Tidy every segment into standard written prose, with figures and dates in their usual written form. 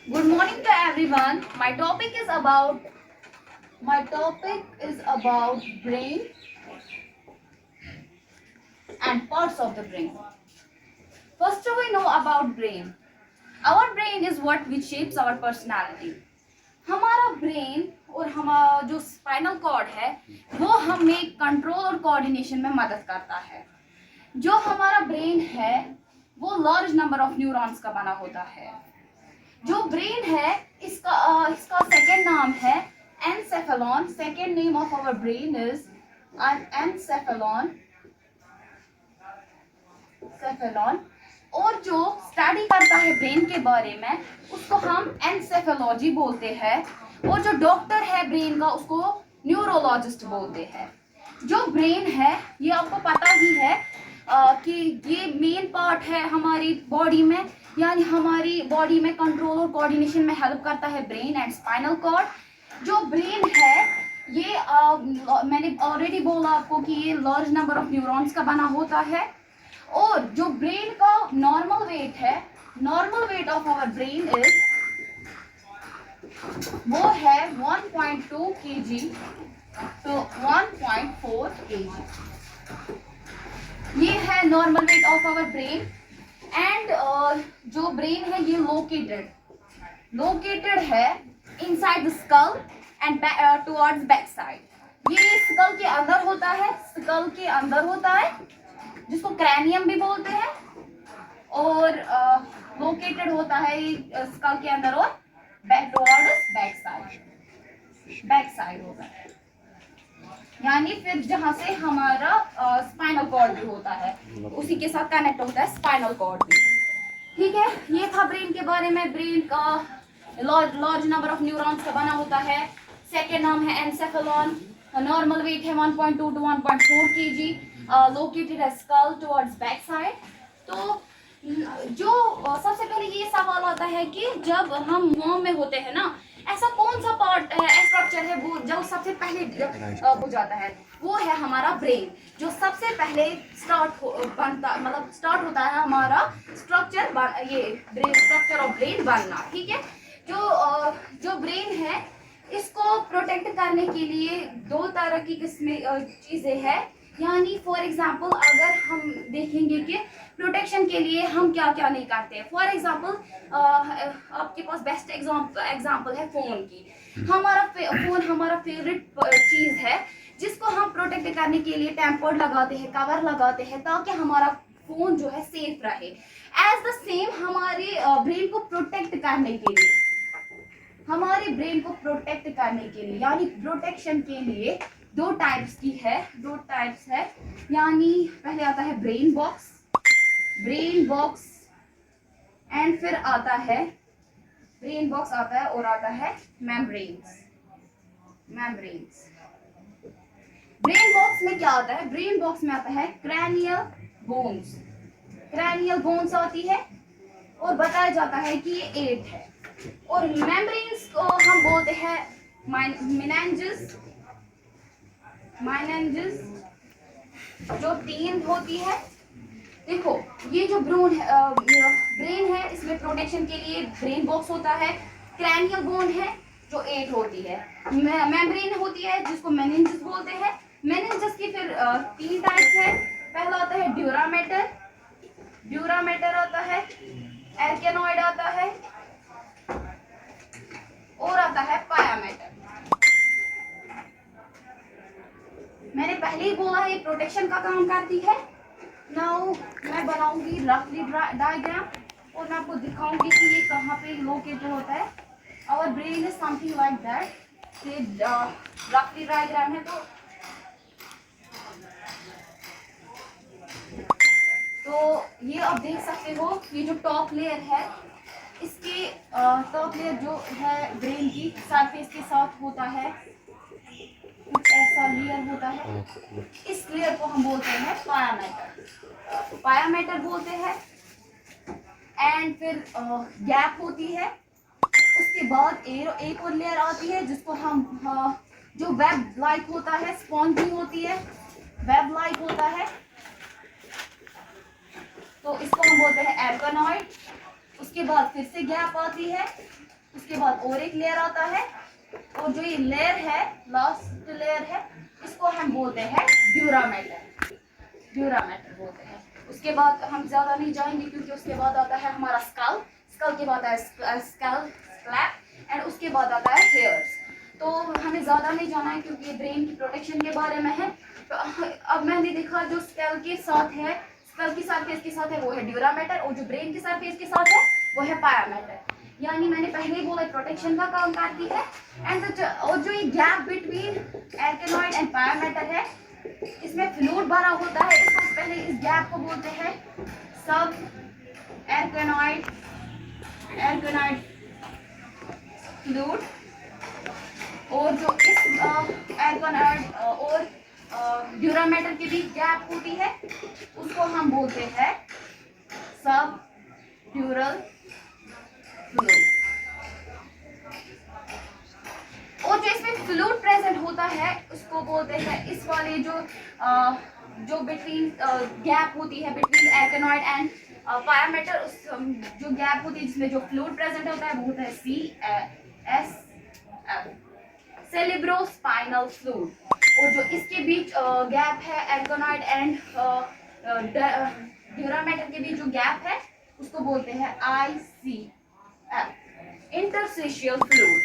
Good morning to everyone. My topic is about brain and parts of the brain. First, we know about brain. Our brain is what which shapes our personality. हमारा brain और हमारा जो spinal cord है वो हमें control और coordination में मदद करता है. जो हमारा ब्रेन है वो लार्ज नंबर ऑफ न्यूरॉन्स का बना होता है. जो ब्रेन है इसका सेकेंड नाम है encephalon. Second name of our brain is encephalon. और जो स्टडी करता है ब्रेन के बारे में उसको हम एनसेफेलॉजी बोलते हैं. और जो डॉक्टर है ब्रेन का उसको न्यूरोलॉजिस्ट बोलते हैं. जो ब्रेन है ये आपको पता ही है कि ये मेन पार्ट है हमारी बॉडी में, यानी हमारी बॉडी में कंट्रोल और कोऑर्डिनेशन में हेल्प करता है ब्रेन एंड स्पाइनल कॉर्ड. जो ब्रेन है ये मैंने ऑलरेडी बोला आपको कि ये लार्ज नंबर ऑफ न्यूरॉन्स का बना होता है. और जो ब्रेन का नॉर्मल वेट है, normal weight of our brain is वो है 1.2 kg तो 1.4 kg. ये है normal weight of our brain. And जो ब्रेन है ये लोकेटेड है inside the skull and towards back side. ये स्कल के अंदर होता है जिसको क्रैनियम भी बोलते हैं. और लोकेटेड होता है स्कल के अंदर और टुवर्ड्स बैक साइड होता है, यानी फिर जहां से हमारा स्पाइनल कॉर्ड भी होता है उसी के साथ कनेक्ट होता है स्पाइनल कॉर्ड भी. ठीक है, ये था ब्रेन के बारे में. ब्रेन का लार्ज नंबर ऑफ न्यूरॉन्स का बना होता है. सेकेंड नाम है एनसेफेलॉन. नॉर्मल वेट है 1.2 to 1.4 kg. लोकेटेड है स्कल टुवर्ड्स बैक साइड. तो जो सबसे पहले ये सवाल आता है कि जब हम मॉम में होते हैं ना, ऐसा कौन सा पार्ट है, स्ट्रक्चर है वो जो सबसे पहले हो जाता है, वो है हमारा ब्रेन. जो सबसे पहले स्टार्ट होता है हमारा स्ट्रक्चर, ये ब्रेन स्ट्रक्चर ऑफ ब्रेन बनना. ठीक है, जो ब्रेन है इसको प्रोटेक्ट करने के लिए दो तरह की चीजें हैं. यानी फॉर एग्जाम्पल अगर हम देखेंगे कि प्रोटेक्शन के लिए हम क्या क्या नहीं करते. फॉर एग्जाम्पल आपके पास बेस्ट एग्जाम्पल है फोन की. फोन हमारा फेवरेट चीज है जिसको हम प्रोटेक्ट करने के लिए टेम्पर्ड लगाते हैं, कवर लगाते हैं ताकि हमारा फोन जो है सेफ रहे. एज द सेम हमारे ब्रेन को प्रोटेक्ट करने के लिए यानी प्रोटेक्शन के लिए दो टाइप्स है. यानी पहले आता है ब्रेन बॉक्स एंड फिर आता है और आता है मेम्ब्रेन्स. ब्रेन बॉक्स में क्या आता है? ब्रेन बॉक्स में आता है क्रैनियल बोन्स आती है और बताया जाता है कि ये 8 है. और मेम्ब्रेन्स को हम बोलते हैं मेनिंजेस जो 3 होती है. देखो ये जो ब्रेन है इसमें प्रोटेक्शन के लिए ब्रेन बॉक्स होता है. क्रैनियल बोन है जो 8 होती है. मेम्ब्रेन होती है जिसको मेनिंजेस बोलते हैं. मेनिंजेस की फिर 3 टाइप्स है. पहला आता है ड्यूरामेटर आता है, एर्केनॉइड आता है और आता है पायामेटर. मैंने पहले ही बोला है प्रोटेक्शन का काम करती है. नाउ मैं बनाऊंगी रफली डायग्राम और मैं आपको दिखाऊंगी कि ये कहाँ पे लोकेटेड होता है. Our brain is something like that. ये रफली डायग्राम है. तो ये आप देख सकते हो, ये जो टॉप लेयर है इसके टॉप लेयर जो है ब्रेन की सरफेस के साथ होता है, कुछ ऐसा लेयर होता है. इस लेयर को हम बोलते हैं पायामेटर बोलते हैं. एंड फिर गैप होती है. उसके बाद एक और लेयर आती है जिसको हम जो वेब लाइक होता है, स्पॉन्जी होती है, वेब लाइक होता है, तो इसको हम बोलते हैं एर्केनॉइड. उसके बाद फिर से गैप आती है उसके बाद और एक लेयर आता है, और जो ये लेयर है, लास्ट लेयर है, इसको हम बोलते हैं ड्यूरामेटर, ड्यूरामेटर बोलते हैं। उसके बाद हम ज्यादा नहीं जाएंगे क्योंकि उसके बाद आता है हमारा स्कल, स्कल के बाद आता है स्कल स्लैप, एंड उसके बाद आता है हेयर्स। तो हमें ज्यादा नहीं जाना है क्योंकि ब्रेन की प्रोटेक्शन के बारे में है। तो अब मैंने देखा जो स्कल के साथ है, स्कल की सरफेस के साथ है वो है ड्यूरामेटर, और जो ब्रेन की सरफेस के साथ है वो है पायामेटर। यानी मैंने पहले ही बोला प्रोटेक्शन का काम करती है। एंड और जो ये गैप बिटवीन एर्केनॉइड एंड पायामेटर है, इसमें फ्लूइड भरा होता है, इसको पहले इस गैप को बोलते हैं सब एर्केनॉइड, एर्केनॉइड फ्लूइड। और जो इस एर्केनॉइड और ड्यूरामेटर के बीच गैप होती है उसको हम बोलते हैं सब ड्यूरल फ्लूइड। और जो इसमें फ्लूइड प्रेजेंट होता है उसको बोलते हैं, इस वाले जो बिटवीन गैप होती है बिटवीन एर्केनॉइड एंड पायामेटर, उस जो गैप होती है जिसमें जो फ्लूइड प्रेजेंट होता है वो होता है CSF, सेरेब्रोस्पाइनल फ्लूइड। और जो इसके बीच गैप है एर्केनॉइड एंड ड्यूरामेटर के बीच जो गैप है उसको बोलते हैं ICF, इंटरस्टिशियल फ्लूइड।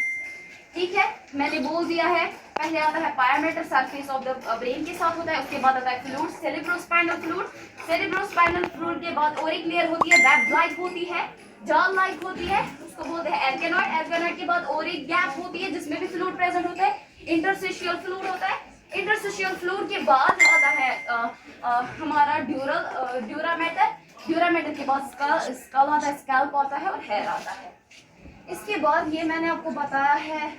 ठीक है, मैंने बोल दिया है। पहले आता है pia mater, surface of the brain के साथ होता है, उसके बाद आता है fluid cerebrospinal fluid. Cerebrospinal fluid के बाद और एक लेयर होती है, वेब लाइक होती है, जाल लाइक होती है, उसको बोलते हैं एर्केनॉइड। एर्केनॉइड के बाद और एक गैप होती है जिसमें भी फ्लूइड प्रेजेंट होता है, इंटरस्टिशियल फ्लूइड होता है। इंटरस्टिशियल फ्लूइड के बाद आता है हमारा ड्यूरामेटर। ड्यूरामेटर के बाद स्कल आता है, स्कैल्प आता है और हेयर आता है। इसके बाद ये मैंने आपको बताया है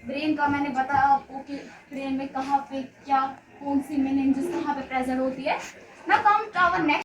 ब्रेन का मैंने बताया आपको कि ब्रेन में कहाँ पे क्या कौन सी मीनिंग जिस कहाँ पे प्रेजेंट होती है। ना कम टू आवर नेक्स्ट